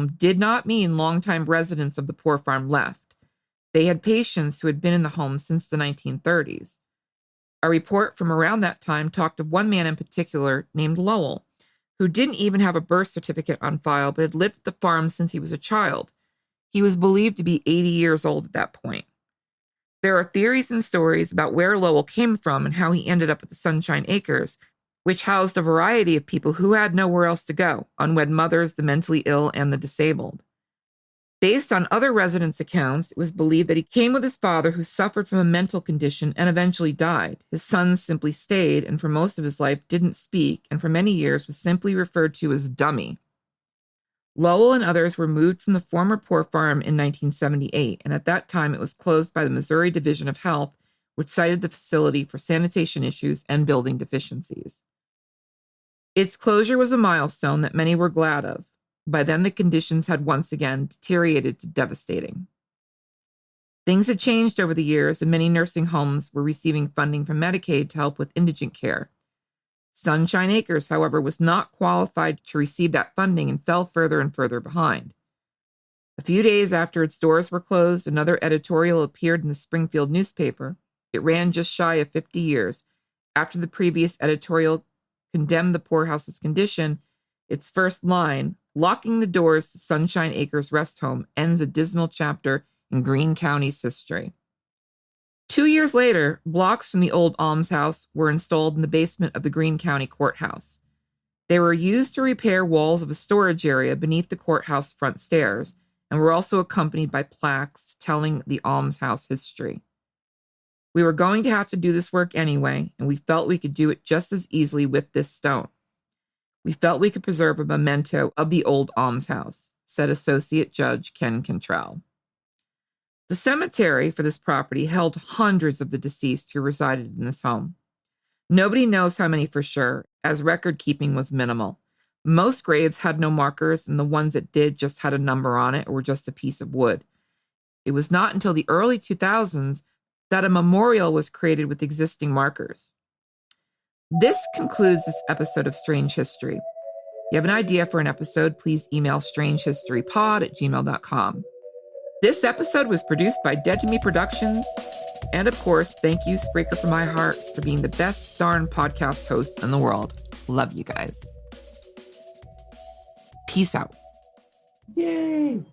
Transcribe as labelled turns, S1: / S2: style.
S1: did not mean longtime residents of the poor farm left. They had patients who had been in the home since the 1930s. A report from around that time talked of one man in particular named Lowell, who didn't even have a birth certificate on file but had lived at the farm since he was a child. He was believed to be 80 years old at that point. There are theories and stories about where Lowell came from and how he ended up at the Sunshine Acres, which housed a variety of people who had nowhere else to go: unwed mothers, the mentally ill, and the disabled. Based on other residents' accounts, it was believed that he came with his father, who suffered from a mental condition and eventually died. His sons simply stayed, and for most of his life didn't speak, and for many years was simply referred to as Dummy. Lowell and others were moved from the former poor farm in 1978, and at that time it was closed by the Missouri Division of Health, which cited the facility for sanitation issues and building deficiencies. Its closure was a milestone that many were glad of. By then, the conditions had once again deteriorated to devastating. Things had changed over the years, and many nursing homes were receiving funding from Medicaid to help with indigent care. Sunshine Acres, however, was not qualified to receive that funding and fell further and further behind. A few days after its doors were closed, another editorial appeared in the Springfield newspaper. It ran just shy of 50 years after the previous editorial condemned the poorhouse's condition. Its first line, "Locking the doors to Sunshine Acres Rest Home," ends a dismal chapter in Greene County's history. 2 years later, blocks from the old almshouse were installed in the basement of the Greene County Courthouse. They were used to repair walls of a storage area beneath the courthouse front stairs, and were also accompanied by plaques telling the almshouse history. We were going to have to do this work anyway, and we felt we could do it just as easily with this stone. We felt we could preserve a memento of the old almshouse, said Associate Judge Ken Cantrell. The cemetery for this property held hundreds of the deceased who resided in this home. Nobody knows how many for sure, as record keeping was minimal. Most graves had no markers, and the ones that did just had a number on it or were just a piece of wood. It was not until the early 2000s that a memorial was created with existing markers. This concludes this episode of Strange History. If you have an idea for an episode, please email strangehistorypod@gmail.com. This episode was produced by Dead to Me Productions. And of course, thank you, Spreaker from My Heart, for being the best darn podcast host in the world. Love you guys. Peace out.
S2: Yay!